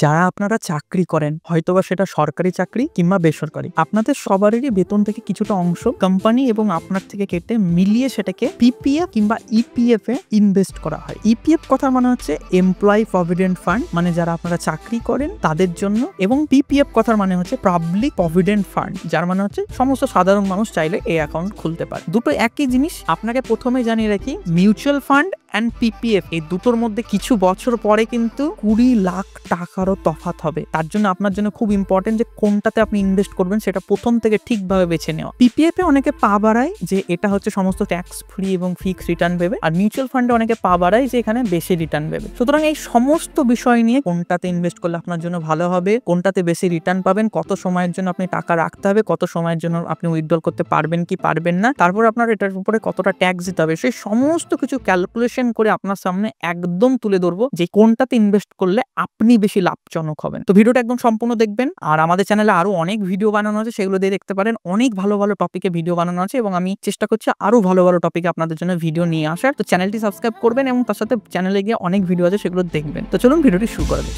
যারা আপনারা চাকরি করেন, হয়তোবা সেটা সরকারি চাকরি কিংবা বেসরকারি, আপনাদের সবারই বেতন থেকে কিছুটা অংশ কোম্পানি এবং আপনার থেকে কেটে মিলিয়ে সেটাকে পিপিএফ কিংবা ইপিএফ এ ইনভেস্ট করা হয়। ইপিএফ কথার মানে হচ্ছে এমপ্লয়ি প্রভিডেন্ট ফান্ড, মানে যারা আপনারা চাকরি করেন তাদের জন্য, এবং পিপিএফ কথার মানে হচ্ছে পাবলিক প্রভিডেন্ট ফান্ড, যার মানে হচ্ছে সমস্ত সাধারণ মানুষ চাইলে এই অ্যাকাউন্ট খুলতে পারে। দুটো একই জিনিস। আপনাকে প্রথমে জানিয়ে রাখি, মিউচুয়াল ফান্ড অ্যান্ড পিপিএফ এই দুটোর মধ্যে কিছু বছর পরে কিন্তু 20 লাখ টাকারও তফাৎ হবে। তার জন্য আপনার জন্য খুব ইম্পর্টেন্ট যে কোনটাতে আপনি ইনভেস্ট করবেন সেটা প্রথম থেকে ঠিকভাবে বেছে নেওয়া। পিপিএফ এ অনেকে পা বাড়ায় যে এটা হচ্ছে সমস্ত ট্যাক্স ফ্রি এবং ফিক্স রিটার্ন দেবে, আর মিউচুয়াল ফান্ডে অনেকে পা বাড়ায় যে এখানে বেশি রিটার্ন দেবে। সুতরাং এই সমস্ত বিষয় নিয়ে কোনটাতে ইনভেস্ট করলে আপনার জন্য ভালো হবে, কোনটাতে বেশি রিটার্ন পাবেন, কত সময়ের জন্য আপনি টাকা রাখতে হবে, কত সময়ের জন্য আপনি উইথড্রল করতে পারবেন কি পারবেন না, তারপর আপনার এটার উপরে কতটা ট্যাক্স দিতে হবে, সেই সমস্ত কিছু ক্যালকুলেশন করে আপনার সামনে একদম তুলে ধরবো যে কোনটাতে ইনভেস্ট করলে আপনি বেশি লাভজনক হবেন। তো ভিডিওটা একদম সম্পূর্ণ দেখবেন। আর আমাদের চ্যানেলে আরো অনেক ভিডিও বানানো আছে, সেগুলো দিয়ে দেখতে পারেন। অনেক ভালো ভালো টপিকে ভিডিও বানানো আছে এবং আমি চেষ্টা করছি আরো ভালো ভালো টপিকে আপনাদের জন্য ভিডিও নিয়ে আসার। তো চ্যানেলটি সাবস্ক্রাইব করবেন এবং তার সাথে চ্যানেলে গিয়ে অনেক ভিডিও আছে সেগুলো দেখবেন। তো চলুন ভিডিওটি শুরু করা যাক।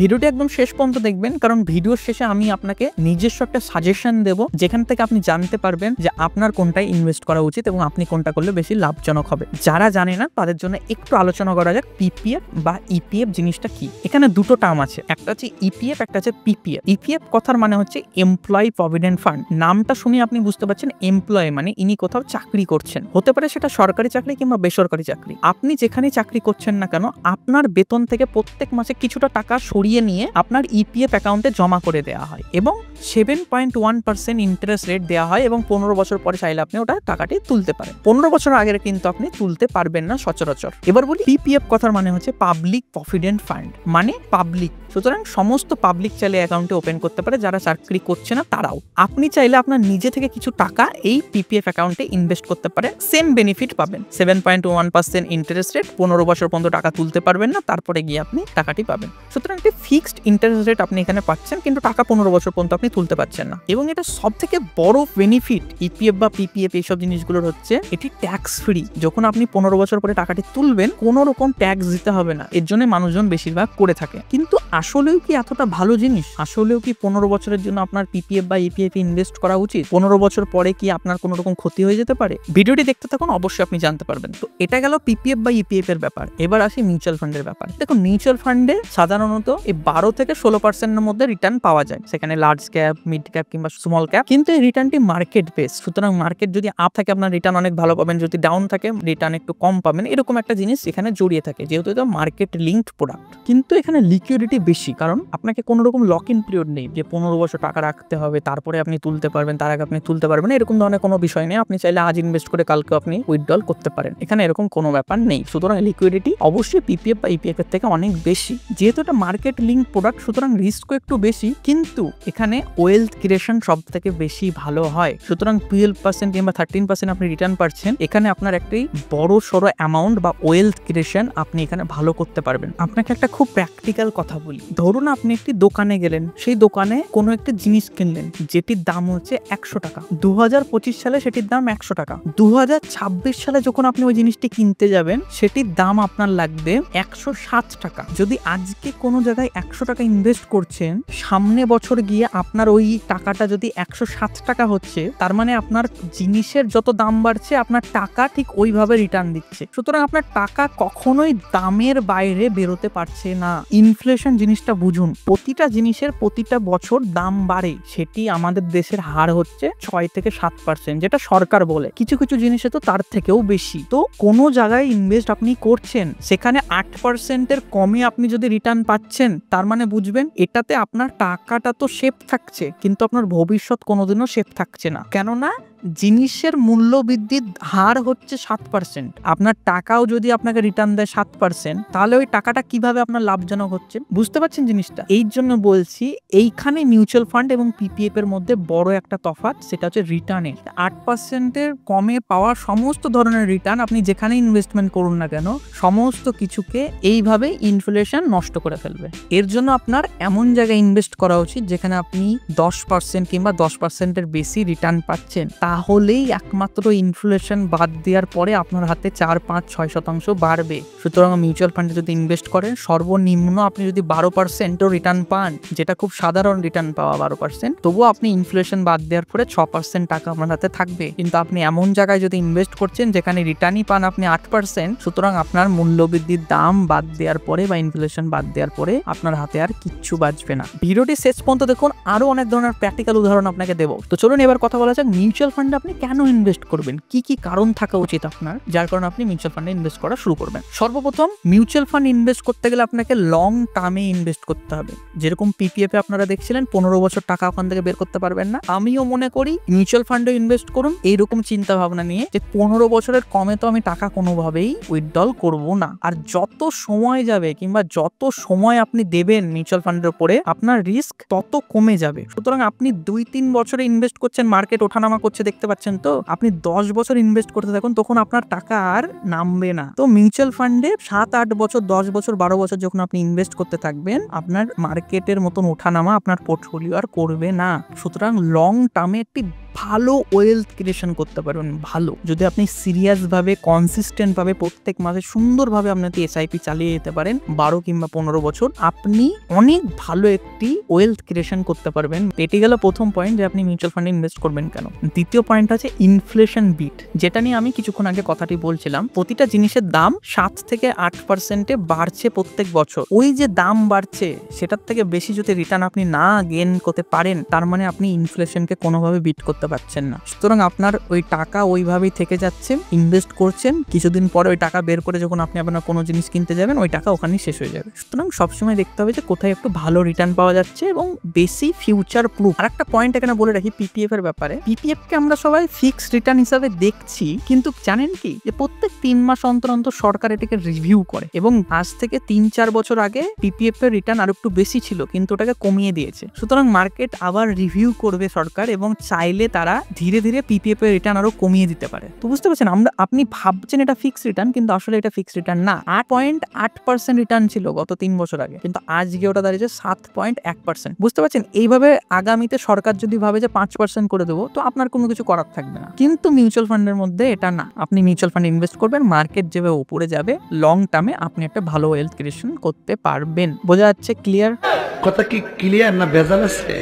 ভিডিওটি একদম শেষ পর্যন্ত দেখবেন, কারণ ভিডিওর শেষে আমি আপনাকে নিজস্ব একটা সাজেশন দেব, যেখান থেকে আপনি জানতে পারবেন যে আপনার কোনটায় ইনভেস্ট করা উচিত এবং আপনি কোনটা করলে বেশি লাভজনক হবে। যারা জানে না তাদের জন্য একটু আলোচনা করা যাক পিপিএফ বা ইপিএফ জিনিসটা কি। এখানে দুটো টার্ম আছে, একটা হচ্ছে ইপিএফ, একটা হচ্ছে পিপিএফ। ইপিএফ কথার মানে হচ্ছে এমপ্লয়ি প্রভিডেন্ট ফান্ড। নামটা শুনে আপনি বুঝতে পারছেন এমপ্লয়ি মানে ইনি কোথাও চাকরি করছেন, হতে পারে সেটা সরকারি চাকরি কিংবা বেসরকারি চাকরি। আপনি যেখানে চাকরি করছেন না কেন, আপনার বেতন থেকে প্রত্যেক মাসে কিছুটা টাকা সরিয়ে নিয়ে আপনার ইপিএফ অ্যাকাউন্টে জমা করে দেওয়া হয় এবং 7.1% ইন্টারেস্ট রেট দেওয়া হয় এবং 15 বছর পরে চাইলে আপনি ওটা টাকাটি তুলতে পারেন। 15 বছর আগে কিন্তু আপনি তুলতে পারবেন না সচরাচর। এবার বলি পিপিএফ কথার মানে হচ্ছে পাবলিক প্রভিডেন্ট ফান্ড, মানে পাবলিক। সুতরাং সমস্ত পাবলিক চাইলে অ্যাকাউন্টে ওপেন করতে পারে, যারা চাকরি করছে না তারাও। আপনি চাইলে আপনার নিজে থেকে কিছু টাকা এই পিপিএফ অ্যাকাউন্টে ইনভেস্ট করতে পারেন, সেম বেনিফিট পাবেন। 7.1% ইন্টারেস্ট রেট, 15 বছর পর্যন্ত টাকা তুলতে পারবেন না, তারপরে গিয়ে আপনি টাকাটি পাবেন। সুতরাং একটি ফিক্সড ইন্টারেস্ট রেট আপনি এখানে পাচ্ছেন, কিন্তু টাকা 15 বছর পর্যন্ত আপনি তুলতে পারছেন না। এবং এটা সব থেকে বড় বেনিফিট ইপিএফ বা পিপিএফ এইসব জিনিসগুলোর হচ্ছে এটি ট্যাক্স ফ্রি। যখন আপনি 15 বছর পরে টাকাটি তুলবেন, কোনো রকম ট্যাক্স দিতে হবে না। এর জন্য মানুষজন বেশিরভাগ করে থাকে। কিন্তু আসলেও কি এতটা ভালো জিনিস? আসলেও কি 15 বছরের জন্য আপনার পিপিএফ বা ইপিএফ ইনভেস্ট করা উচিত? 15 বছর পরে কি আপনার কোনো রকম ক্ষতি হয়ে যেতে পারে? ভিডিওটি দেখতে থাকুন, অবশ্যই আপনি জানতে পারবেন। তো এটা গেল পিপিএফ বা ইপিএফ এর ব্যাপার। এবার আসি মিউচুয়াল ফান্ডের ব্যাপার। দেখুন, মিউচুয়াল ফান্ডে সাধারণত এই 12 থেকে 16% মধ্যে রিটার্ন পাওয়া যায়। সেখানে লার্জ ক্যাপ, মিড ক্যাপ কিংবা স্মল ক্যাপ। কিন্তু এই রিটার্নটি মার্কেট বেস। সুতরাং মার্কেট যদি আপ থাকে আপনার রিটার্ন অনেক ভালো পাবেন, যদি ডাউন থাকে রিটার্ন একটু কম পাবেন। এরকম একটা জিনিস এখানে জড়িয়ে থাকে, যেহেতু এটা মার্কেট লিঙ্কড প্রোডাক্ট। কিন্তু এখানে লিকুইডিটি বেশি, কারণ আপনাকে কোনো রকম লক ইন পিরিয়ড নেই যে 15 বছর টাকা রাখতে হবে তারপরে আপনি তুলতে পারবেন, তার আগে আপনি তুলতে পারবেন, এরকম ধরনের কোনো বিষয় নেই। আপনি চাইলে আজ ইনভেস্ট করে কালকে আপনি উইথড্রল করতে পারেন, এখানে এরকম কোনো ব্যাপার নেই। সুতরাং লিকুইডিটি অবশ্যই পিপিএফ বা ইপিএফ এর থেকে অনেক বেশি। যেহেতু এটা মার্কেট লিঙ্ক প্রোডাক্ট, সুতরাং রিস্কও একটু বেশি, কিন্তু এখানে ওয়েলথ ক্রিয়েশন সব থেকে বেশি ভালো হয়। সুতরাং 12% কিংবা 13% আপনি রিটার্ন পাচ্ছেন। এখানে আপনার একটি বড় সড়ো অ্যামাউন্ট বা ওয়েলথ ক্রিয়েশন আপনি এখানে ভালো করতে পারবেন। আপনাকে একটা খুব প্র্যাকটিক্যাল কথা বলি। ধরুন আপনি একটি দোকানে গেলেন, সেই দোকানে কোনো একটা জিনিস কিনলেন যেটির দাম হচ্ছে 100 টাকা। 2025 সালে সেটির দাম 100 টাকা। 2026 সালে যখন আপনি ওই জিনিসটি কিনতে যাবেন, সেটির দাম আপনার লাগবে 160 টাকা। যদি আজকে কোনো জায়গায় 100 টাকা ইনভেস্ট করছেন, সামনে বছর গিয়ে আপনার ওই টাকাটা যদি 160 টাকা হচ্ছে, তার মানে আপনার জিনিসের যত দাম বাড়ছে আপনার টাকা ঠিক ওইভাবে রিটার্ন দিচ্ছে। সুতরাং আপনার টাকা কখনোই দামের বাইরে বেরোতে পারছে না। ইনফ্লেশন জিনিসটা বুঝুন, প্রতিটা জিনিসের প্রতিটা বছর দাম বাড়ে। সেটি আমাদের দেশের হার হচ্ছে 6 থেকে 7%, যেটা সরকার বলে। কিছু কিছু জিনিসে তো তার থেকেও বেশি। তো কোনো জায়গায় ইনভেস্ট আপনি করছেন, সেখানে 8% কমে আপনি যদি রিটার্ন পাচ্ছেন, তার মানে বুঝবেন এটাতে আপনার টাকাটা তো সেফ থাকছে, কিন্তু আপনার ভবিষ্যৎ কোনোদিনও সেফ থাকছে না। কেননা জিনিসের মূল্য বৃদ্ধির হার হচ্ছে 7%। আপনার টাকাও যদি আপনাকে রিটার্ন দেয় 7%, তাহলে ওই টাকাটা কিভাবে আপনার লাভজনক হচ্ছে? বুঝতে পারছেন জিনিসটা? এই জন্য বলছি, এইখানে মিউচুয়াল ফান্ড এবং পিপিএফ এর মধ্যে বড় একটা তফাৎ, সেটা হচ্ছে রিটার্নে। 8% কমে পাওয়া সমস্ত ধরনের রিটার্ন আপনি যেখানে ইনভেস্টমেন্ট করুন না কেন, সমস্ত কিছুকে এইভাবে ইনফ্লেশন নষ্ট করে ফেলবে। এর জন্য আপনার এমন জায়গায় ইনভেস্ট করা উচিত যেখানে আপনি 10% কিংবা 10%-এর বেশি রিটার্ন পাচ্ছেন, তাহলেই একমাত্র ইনফ্লেশন বাদ দেওয়ার পরে আপনার হাতে 4, 5, 6% বাড়বে। সুতরাং মিউচুয়াল ফান্ডে যদি ইনভেস্ট করেন সর্বনিম্ন আপনি যদি 12%ও রিটার্ন পান, যেটা খুব সাধারণ রিটার্ন পাওয়া 12%, তবুও আপনি ইনফ্লেশন বাদ দেওয়ার পরে 6% টাকা আপনার হাতে থাকবে। কিন্তু আপনি এমন জায়গায় যদি ইনভেস্ট করছেন যেখানে রিটার্নই পান আপনি 8%, সুতরাং আপনার মূল্যবৃদ্ধির দাম বাদ দেওয়ার পরে বা ইনফ্লেশন বাদ দেওয়ার পরে আপনার হাতে আর কিচ্ছু বাঁচবে না। ভিডিওটি শেষ পর্যন্ত দেখুন, আরো অনেক ধরনের প্র্যাকটিক্যাল উদাহরণ আপনাকে দেবো। তো চলুন এবার কথা বলা যাক মিউচুয়াল ফান্ডে আপনি কেন ইনভেস্ট করবেন, কি কি কারণ থাকা উচিত আপনার যার কারণে আপনি মিউচুয়াল ফান্ডে ইনভেস্ট করা শুরু করবেন। সর্বপ্রথম, মিউচুয়াল ফান্ড ইনভেস্ট করতে গেলে আপনাকে লং টার্মে ইনভেস্ট করতে হবে। যেরকম পিপিএফ এ আপনারা দেখছিলেন 15 বছর টাকা ওখান থেকে বের করতে পারবেন না, আমিও মনে করি মিউচুয়াল ফান্ডে ইনভেস্ট করুন এইরকম চিন্তা ভাবনা নিয়ে যে 15 বছরের কমে তো আমি টাকা কোনোভাবেই উইথড্রল করব না। আর যত সময় যাবে কিংবা যত সময় আপনি দেবেন মিউচুয়াল ফান্ডের উপরে আপনার রিস্ক তত কমে যাবে। সুতরাং আপনি 2-3 বছরে ইনভেস্ট করছেন, মার্কেট ওঠানামা করছে দেখতে পাচ্ছেন, তো আপনি 10 বছর ইনভেস্ট করতে থাকুন, তখন আপনার টাকা আর নামবে না। তো মিউচুয়াল ফান্ডে 7-8 বছর, 10 বছর, 12 বছর যখন আপনি ইনভেস্ট করতে থাকবেন আপনার মার্কেটের মতন ওঠানামা আপনার পোর্টফোলিও আর করবে না। সুতরাং লং টার্মে একটি ভালো ওয়েলথ ক্রিয়েশন করতে পারবেন। ভালো যদি আপনি সিরিয়াস ভাবে কনসিস্টেন্ট ভাবে প্রত্যেক মাসে সুন্দরভাবে আপনাকে এসআইপি চালিয়ে যেতে পারেন 12 কিংবা 15 বছর, আপনি অনেক ভালো একটি ওয়েলথ ক্রিয়েশন করতে পারবেন। এটি গেল প্রথম পয়েন্ট যে আপনি মিউচুয়াল ফান্ডে ইনভেস্ট করবেন কেন। দ্বিতীয় পয়েন্ট আছে ইনফ্লেশন বিট, যেটা নিয়ে আমি কিছুক্ষণ আগে কথাটি বলছিলাম। প্রতিটা জিনিসের দাম 7-8% বাড়ছে প্রত্যেক বছর। ওই যে দাম বাড়ছে সেটার থেকে বেশি যদি রিটার্ন আপনি না গেইন করতে পারেন, তার মানে আপনি ইনফ্লেশনকে কোনোভাবে বিট করতে পারছেন না। সুতরাং আপনার ওই টাকা ওইভাবেই থেকে যাচ্ছে, ইনভেস্ট করছেন, কিছুদিন পরে ওই টাকা বের করে যখন আপনি আপনার কোনো জিনিস কিনতে যাবেন ওই টাকা ওখানেই শেষ হয়ে যাবে। সুতরাং সবসময় দেখতে হবে যে কোথায় একটু ভালো রিটার্ন পাওয়া যাচ্ছে এবং বেশি ফিউচার প্রুফ। আর একটা পয়েন্ট এখানে বলে রাখি পিপিএফ এর ব্যাপারে। পিপিএফ কে আমরা সবাই ফিক্সড রিটার্ন হিসাবে দেখছি, কিন্তু জানেন কি যে প্রত্যেক 3 মাস অন্তর অন্তর সরকার এটাকে রিভিউ করে এবং আজ থেকে 3-4 বছর আগে পিপিএফ এর রিটার্ন আরো একটু বেশি ছিল কিন্তু ওটাকে কমিয়ে দিয়েছে। সুতরাং মার্কেট আবার রিভিউ করবে সরকার এবং চাইলে তারা ধীরে ধীরে পিপিএফ এর রিটার্ন আরো কমিয়ে দিতে পারে। তো বুঝতে পারছেন, আপনি ভাবছেন এটা ফিক্সড রিটার্ন, কিন্তু আসলে এটা ফিক্সড রিটার্ন না। 8.8% রিটার্ন ছিল গত 3 বছর আগে, কিন্তু আজকে ওটা দাঁড়িয়েছে 7.1%। বুঝতে পারছেন, এইভাবে আগামীতে সরকার যদি ভাবে যে 5% করে দেবো তো আপনার কোনো কিছু করার থাকবে না। কিন্তু মিউচুয়াল ফান্ডের মধ্যে এটা না। আপনি মিউচুয়াল ফান্ডে ইনভেস্ট করবেন, মার্কেট যেভাবে উপরে যাবে লং টার্মে আপনি একটা ভালো ওয়েলথ ক্রিয়েশন করতে পারবেন। বোঝা যাচ্ছে? ক্লিয়ার? কথা কি ক্লিয়ার না ভেজাল আছে?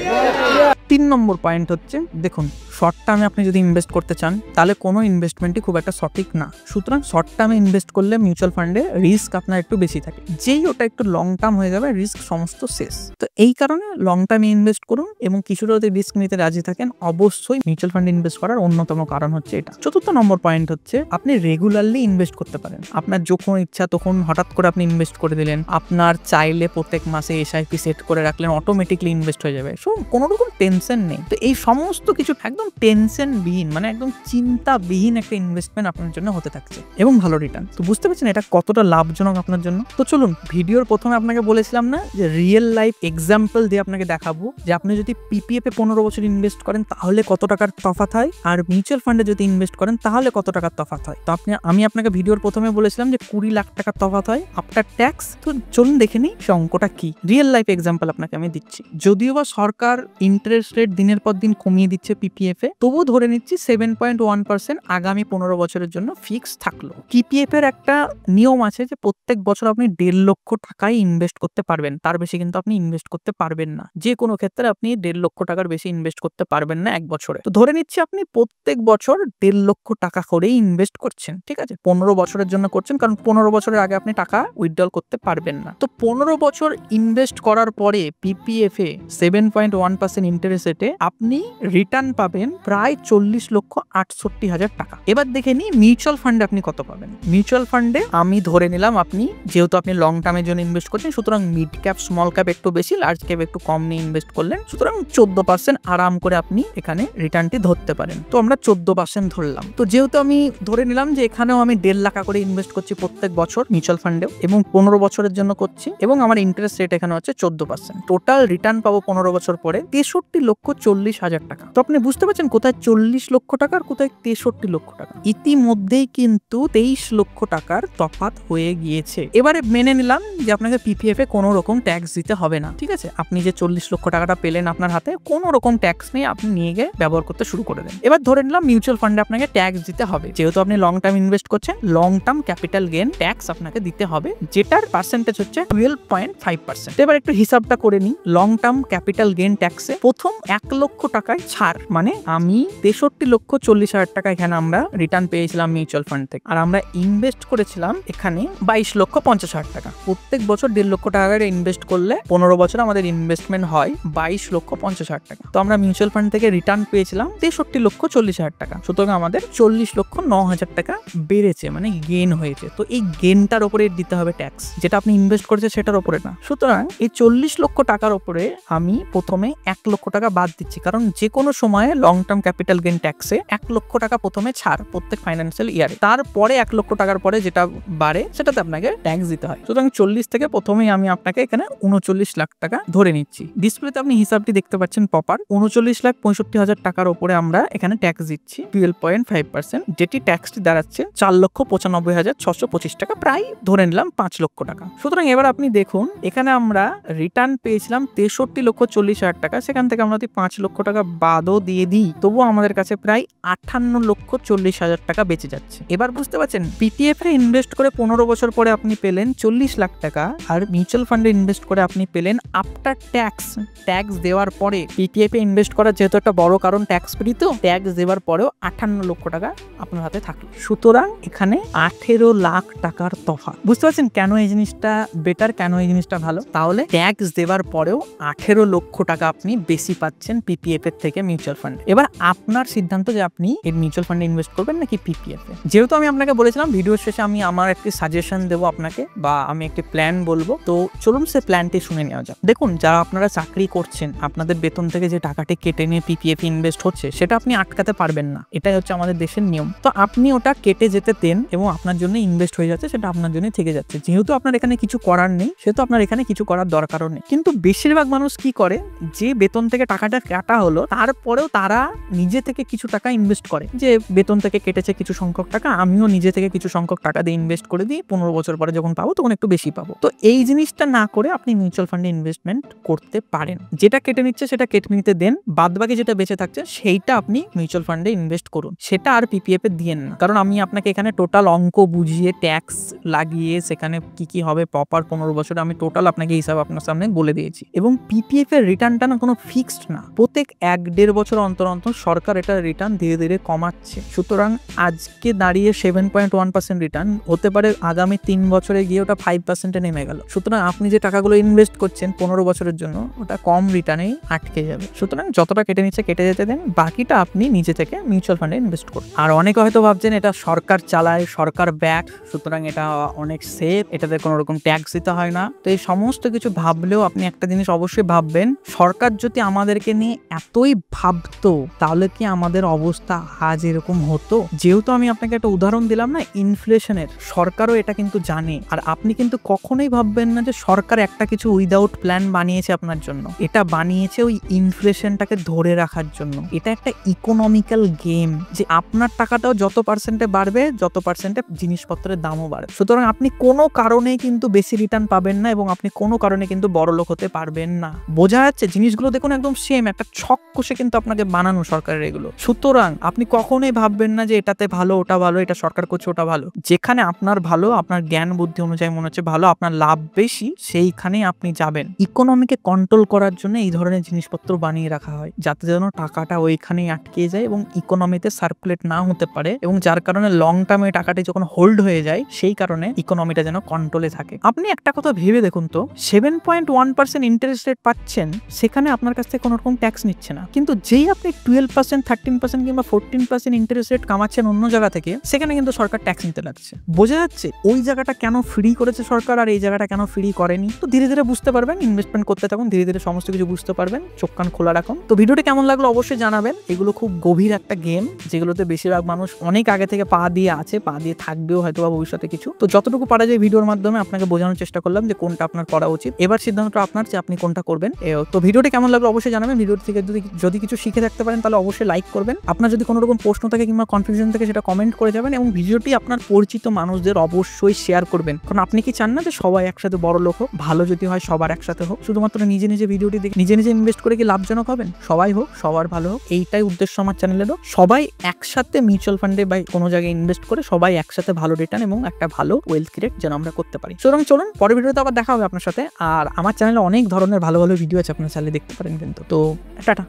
3 নম্বর পয়েন্ট হচ্ছে, দেখুন শর্ট টার্মে আপনি যদি ইনভেস্ট করতে চান তাহলে কোনো ইনভেস্টমেন্টই খুব একটা সঠিক না। সুতরাং শর্ট টার্মে ইনভেস্ট করলে মিউচুয়াল ফান্ডে রিস্ক আপনার একটু বেশি থাকে, যেই ওটা একটু লং টার্ম হয়ে যাবে রিস্ক সমস্ত শেষ। তো এই কারণে লং টার্মে ইনভেস্ট করুন এবং কিছুটা যদি রিস্ক নিতে রাজি থাকেন অবশ্যই মিউচুয়াল ফান্ডে ইনভেস্ট করার অন্যতম কারণ হচ্ছে এটা। 4র্থ নম্বর পয়েন্ট হচ্ছে আপনি রেগুলারলি ইনভেস্ট করতে পারেন। আপনার যখন ইচ্ছা তখন হঠাৎ করে আপনি ইনভেস্ট করে দিলেন, আপনার চাইলে প্রত্যেক মাসে এসআইপি সেট করে রাখলেন, অটোমেটিকলি ইনভেস্ট হয়ে যাবে। সো কোনো রকম টেনশন নেই। তো এই সমস্ত কিছু একদম টেনশন বিহীন, মানে একদম চিন্তাবিহীন একটা ইনভেস্টমেন্ট আপনার জন্য হতে থাকছে এবং ভালো রিটার্ন। তো বুঝতে পারছেন এটা কতটা লাভজনক আপনার জন্য। তো চলুন, ভিডিওর প্রথমে আপনাকে বলেছিলাম না যে রিয়েল লাইফ এক্সাম্পল দিয়ে আপনাকে দেখাবো যে আপনি যদি পিপিএফ এ 15 বছর ইনভেস্ট করেন তাহলে কত টাকার তফাৎ হয়, আর মিউচুয়াল ফান্ডে যদি ইনভেস্ট করেন তাহলে কত টাকার তফাৎ হয়। তো আমি আপনাকে ভিডিওর প্রথমে বলেছিলাম যে 20 লাখ টাকার তফাৎ হয় আফটার ট্যাক্স। তো চলুন দেখে নিই সে অঙ্কটা কি। রিয়েল লাইফ এক্সাম্পল আপনাকে আমি দিচ্ছি। যদিও বা সরকার ইন্টারেস্ট রেট দিনের পর দিন কমিয়ে দিচ্ছে পিপিএফ এ, তবুও ধরে নিচ্ছি 7.1% আগামী 15 বছরের জন্য ফিক্স থাকলো। পিপিএফ এর একটা নিয়ম আছে যে প্রত্যেক বছর আপনি 1.5 লক্ষ টাকায় ইনভেস্ট করতে পারবেন, তার বেশি কিন্তু আপনি ইনভেস্ট করতে পারবেন না। যে কোনো ক্ষেত্রে আপনি 1.5 লক্ষ টাকার বেশি ইনভেস্ট করতে পারবেন না এক বছরে। তো ধরে নিচ্ছি আপনি প্রত্যেক বছর 1.5 লক্ষ টাকা করেই ইনভেস্ট করছেন, ঠিক আছে? 15 বছরের জন্য করছেন, কারণ 15 বছরের আগে আপনি টাকা উইথড্রল করতে পারবেন না। তো 15 বছর ইনভেস্ট করার পরে পিপিএফ এ 7.1% ইন্টারেস্ট রেটে আপনি রিটার্ন পাবেন প্রায় 40,68,000 টাকা। এবার দেখে নিই মিউচুয়াল ফান্ডে আপনি কত পাবেন। মিউচুয়াল ফান্ডে আমি ধরে নিলাম আপনি যেহেতু আপনি লং টার্মের জন্য ইনভেস্ট করছেন, সুতরাং মিড ক্যাপ স্মল ক্যাপ একটু বেশি, লার্জ ক্যাপ একটু কম নিয়ে ইনভেস্ট করলেন, সুতরাং 14% আরাম করে আপনি এখানে রিটার্নটি ধরতে পারেন। তো আমরা 14% ধরলাম। তো যেহেতু আমি ধরে নিলাম যে এখানেও আমি 1.5 লাখ করে ইনভেস্ট করছি প্রত্যেক বছর মিউচুয়াল ফান্ডেও, এবং 15 বছরের জন্য করছি, এবং আমার ইন্টারেস্ট রেট এখানে হচ্ছে 14%। টোটাল রিটার্ন পাবো 15 বছর পরে 63,40,000 টাকা। তো আপনি বুঝতে পারছেন কোথায় 40 লক্ষ টাকা আর কোথায় 63 লক্ষ টাকা। ইতিমধ্যেই কিন্তু 23 লক্ষ টাকার তফাৎ হয়ে গিয়েছে। এবারে মেনে নিলাম যে আপনাকে পিপিএফ এ কোনো রকম ট্যাক্স দিতে হবে না, ঠিক আছে। আপনি যে 40 লক্ষ টাকাটা পেলেন আপনার হাতে, কোনো রকম ট্যাক্স নেই, আপনি নিয়ে গিয়ে ব্যবহার করতে শুরু করে দেন। এবার ধরে নিলাম মিউচুয়াল ফান্ডে আপনাকে ট্যাক্স দিতে হবে, যেহেতু আপনি লং টার্ম ইনভেস্ট করছেন, long term capital gain tax আপনাকে দিতে হবে, যেটার পার্সেন্টেজ হচ্ছে 12.5%। এবার একটু হিসাবটা করে নিই। লং টার্ম ক্যাপিটাল গেইন ট্যাক্সে প্রথম 1 লক্ষ টাকায় ছাড়, মানে আমি 63,40,000 টাকা এখানে আমরা রিটার্ন পেয়েছিলাম মিউচুয়াল ফান্ড থেকে, আর আমরা ইনভেস্ট করেছিলাম এখানে 22,50,000 টাকা। প্রত্যেক বছর 1.5 লক্ষ টাকা করে ইনভেস্ট করলে 15 বছর আমাদের ইনভেস্টমেন্ট হয় 22,50,000 টাকা। তো আমরা মিউচুয়াল ফান্ড থেকে রিটার্ন পেয়েছিলাম 63,40,000 টাকা। সুতরাং আমাদের 40,09,000 টাকা বেড়েছে, মানে গেইন হয়েছে। তো এই গেইনটার উপরে দিতে হবে ট্যাক্স, যেটা আপনি ইনভেস্ট করেছে সেটার উপরে না। সুতরাং এই 40 লক্ষ টাকার উপরে আমি প্রথমে 1 লক্ষ টাকা বাদ দিচ্ছি, কারণ যে কোনো সময়ে লং টার্ম ক্যাপিটাল গেইন ট্যাক্সে 1 লক্ষ টাকা প্রথমে ছাড় প্রত্যেক ফাইন্যান্সিয়াল ইয়ারে, তারপরে 1 লক্ষ টাকার পরে যেটা বাড়ে সেটাতে আপনাকে ট্যাক্স দিতে হয়। সুতরাং 40 থেকে প্রথমেই আমি আপনাকে এখানে 39 লাখ টাকা ধরে নিচ্ছি। ডিসপ্লেতে আপনি হিসাবটি দেখতে পাচ্ছেন প্রপার। 39,65,000 টাকার উপরে আমরা এখানে ট্যাক্স দিচ্ছি 12.5%, যেটি ট্যাক্সটি দাঁড়াচ্ছে 4,95,625 টাকা, প্রায় ধরে নিলাম 5 লক্ষ টাকা। সুতরাং এবার আপনি দেখুন এখানে আমরা রিটার্ন পেয়েছিলাম 63,40,000 টাকা, সেখান থেকে আমরা যদি 5 লক্ষ টাকা বাদও দিয়ে দিই তবুও আমাদের কাছে প্রায় 58,40,000 টাকা বেঁচে যাচ্ছে। এবার বুঝতে পারছেন পিপিএফ এ ইনভেস্ট করে 15 বছর পরে আপনি পেলেন 40 লাখ টাকা, আর মিউচুয়াল ফান্ডে ইনভেস্ট করে আপনি পেলেন আফটার ট্যাক্স দেওয়ার পরে। পিপিএফ এ ইনভেস্ট করার যেহেতু একটা বড় কারণ ট্যাক্স ফ্রি, তো ট্যাক্স দেওয়ার পরেও 58 লক্ষ টাকা আপনার হাতে থাকলো। সুতরাং এখানে 18 লাখ টাকার তফাৎ। বুঝতে পারছেন কেন এই জিনিসটা বেটার, কেন এই জিনিসটা ভালো? তাহলে ট্যাক্স দেওয়ার পরেও 18 লক্ষ টাকা আপনি বেশি পাচ্ছেন পিপিএফ এর থেকে মিউচুয়াল ফান্ড। এবার আপনার সিদ্ধান্ত যে আপনি এই মিউচুয়াল ফান্ডে ইনভেস্ট করবেন নাকি পিপিএফ এ। যেহেতু আমি আপনাকে বলেছিলাম ভিডিওর শেষে আমি আমার একটি সাজেশন দেবো আপনাকে, বা আমি একটি প্ল্যান বলবো, তো চলুন সে প্ল্যানটি শুনে নেওয়া যাক। দেখুন, যারা আপনারা চাকরি করছেন, আপনাদের বেতন থেকে যে টাকাটি কেটে নিয়ে পিপিএফ ইনভেস্ট হচ্ছে সেটা আপনি আটকাতে পারবেন না, এটাই হচ্ছে আমাদের দেশের নিয়ম। তো আপনি ওটা কেটে যেতে দেন এবং আপনার জন্য ইনভেস্ট হয়ে যাচ্ছে, সেটা আপনার জন্য থেকে যাচ্ছে। যেহেতু আপনার এখানে কিছু করার নেই, সেহেতু আপনার এখানে কিছু করার দরকারও নেই। কিন্তু বেশিরভাগ মানুষ কি করে, যে বেতন থেকে টাকাটা কাটা হলো তারপরেও তারা নিজে থেকে কিছু টাকা ইনভেস্ট করে, যে বেতন থেকে কেটেছে কিছু সংখ্যক টাকা, আমিও নিজে থেকে কিছু সংখ্যক টাকা দিয়ে ইনভেস্ট করে দিই, 15 বছর পরে যখন পাবো তখন একটু বেশি পাবো। তো এই জিনিসটা না করে আপনি মিউচুয়াল ফান্ডে ইনভেস্টমেন্ট করতে পারেন। যেটা কেটে নিচ্ছে সেটা কেটে নিতে দেন, বাদ বাকি যেটা বেঁচে থাকছে সেইটা আপনি মিউচুয়াল ফান্ডে ইনভেস্ট করুন, সেটা আর পিপিএফ এ দিয়েন না। কারণ আমি আপনাকে এখানে টোটাল অঙ্ক বুঝিয়ে ট্যাক্স লাগিয়ে সেখানে কি কি হবে প্রপার 15 বছরে আমি টোটাল আপনাকে হিসাব আপনার সামনে বলে দিয়েছি। এবং পিপিএফ এর রিটার্নটা না কোনো ফিক্সড না, প্রত্যেক 1-1.5 বছর অন্তর অন্তর সরকার এটা রিটার্ন ধীরে ধীরে কমাচ্ছে। সুতরাং আজকে দাঁড়িয়ে 7.1% রিটার্ন হতে পারে, আগামী 3 বছরে গিয়ে ওটা 5% নেমে গেল। সুতরাং আপনি যে টাকাগুলো ইনভেস্ট করছেন 15 বছরের জন্য ওটা কম রিটার্নেই আটকে যাবে। সুতরাং যতটা কেটে নিচ্ছে কেটে যেতে দেন, বাকিটা আপনি নিজে থেকে মিউচুয়াল ফান্ডে ইনভেস্ট করুন। আর অনেকে হয়তো ভাবছেন এটা সরকার চালায়, সরকার ব্যাক, সুতরাং এটা অনেক সেফ, এটাতে কোনো রকম ট্যাক্স দিতে হয় না। তো এই সমস্ত কিছু ভাবলেও আপনি একটা জিনিস অবশ্যই ভাববেন, সরকার যদি আমাদেরকে নিয়ে এতই ভাবতো তাহলে কি আমাদের অবস্থা আজ এরকম হতো? যেহেতু আমি আপনাকে একটা উদাহরণ দিলাম না ইনফ্লেশনের, সরকারও এটা কিন্তু জানে। আর আপনি কিন্তু কখনোই ভাববেন না যে সরকার একটা কিছু উইদাউট প্ল্যান বানিয়েছে আপনার জন্য, এটা বানিয়েছে ওই ইনফ্লেশনটাকে ধরে রাখার জন্য। এটা একটা ইকোনমিক্যাল গেম, যে আপনার টাকাটাও যত পার্সেন্টে বাড়বে যত পার্সেন্টে জিনিসপত্রের দামও বাড়বে। সুতরাং আপনি কোনো কারণে কিন্তু বেশি রিটার্ন পাবেন না এবং আপনি কোনো কারণে কিন্তু বড়লোক হতে পারবেন না। বোঝা যাচ্ছে জিনিসগুলো? দেখুন একদম সেম একটা ছক কষে কিন্তু আপনাকে বানানো সরকারের এগুলো। সুতরাং আপনি কখনোই ভাববেন না যে এটাতে ভালো ওটা ভালো, এটা সরকার করছে ওটা ভালো। যেখানে আপনার ভালো, আপনার জ্ঞান বুদ্ধি অনুযায়ী মনে হচ্ছে ভালো, আপনার লাভ বেশি, সেইখানেই আপনি যাবেন। ইকোনমিকে কন্ট্রোল করার জন্য এই ধরনের জিনিসপত্র বানিয়ে রাখা হয়, যাতে যেন টাকাটা ওইখানেই আটকে যায় এবং ইকোনমিতে সার্কুলেট না হতে পারে, এবং যার কারণে লং টার্মে টাকাটি যখন হোল্ড হয়ে যায় সেই কারণে ইকোনমিটা যেন কন্ট্রোলে থাকে। আপনি একটা কথা ভেবে দেখুন তো, 7.1% ইন্টারেস্ট রেট পাচ্ছেন, সেখানে আপনার কাছ থেকে কোনো রকম ট্যাক্স নিচ্ছে না। কিন্তু যেই আপনি 12%, 13% কিংবা 14% ইন্টারেস্ট রেট কামাচ্ছেন অন্য জায়গা থেকে, সেখানে কিন্তু সরকার ট্যাক্স নিতে লাগছে। বোঝা যাচ্ছে ওই জায়গাটা কেন ফ্রি করেছে সরকার আর এই জায়গাটা কেন ফ্রি করেনি? তো ধীরে ধীরে বুঝতে পারবেন ইনভেস্টমেন্ট করতে থাকুন, ধীরে ধীরে সমস্ত কিছু বুঝতে পারবেন। চোখ কান খোলা রাখুন। তো ভিডিওটা কেমন লাগলো অবশ্যই জানাবেন। এগুলো খুব গভীর একটা গেম, যেগুলোতে বেশিরভাগ মানুষ অনেক আগে থেকে পা দিয়ে আছে, পা দিয়ে থাকবেও হয়তো বা ভবিষ্যতে কিছু। তো যতটুকু পারা যায় ভিডিওর মাধ্যমে আপনাকে বোঝানোর চেষ্টা করলাম যে কোনটা আপনার করা উচিত। এবার সিদ্ধান্তটা আপনার যে আপনি কোনটা করবেন। তো ভিডিওটা কেমন লাগলো অবশ্যই জানাবেন। ভিডিও থেকে যদি কিছু শিখে থাকতে পারেন তাহলে অবশ্যই লাইক করবেন। আপনার যদি কোনো রকম প্রশ্ন থাকে কিংবা কনফিউশন থাকে সেটা কমেন্ট করে যাবেন, এবং ভিডিওটি আপনার পরিচিত মানুষদের অবশ্যই শেয়ার করবেন। কারণ আপনি কি চান না যে সবাই একসাথে বড় লোক হোক? ভালো যদি হয় সবার একসাথে হোক। শুধুমাত্র নিজে নিজে ভিডিওটি দেখে নিজে নিজে ইনভেস্ট করে কি লাভজনক হবেন? সবাই হোক, সবার ভালো হোক, এইটাই উদ্দেশ্য আমার চ্যানেলেরও। সবাই একসাথে মিউচুয়াল ফান্ডে বা কোনো জায়গায় ইনভেস্ট করে সবাই একসাথে ভালো রিটার্ন এবং একটা ভালো ওয়েলথ ক্রিয়েট যেন আমরা করতে পারি। সুতরাং চলুন পরের ভিডিওতে আবার দেখা হবে আপনার সাথে। আর আমার চ্যানেলে অনেক ধরনের ভালো ভালো ভিডিও আছে, আপনার চ্যানেলে দেখতে পারেন কিন্তু। তো টাটা।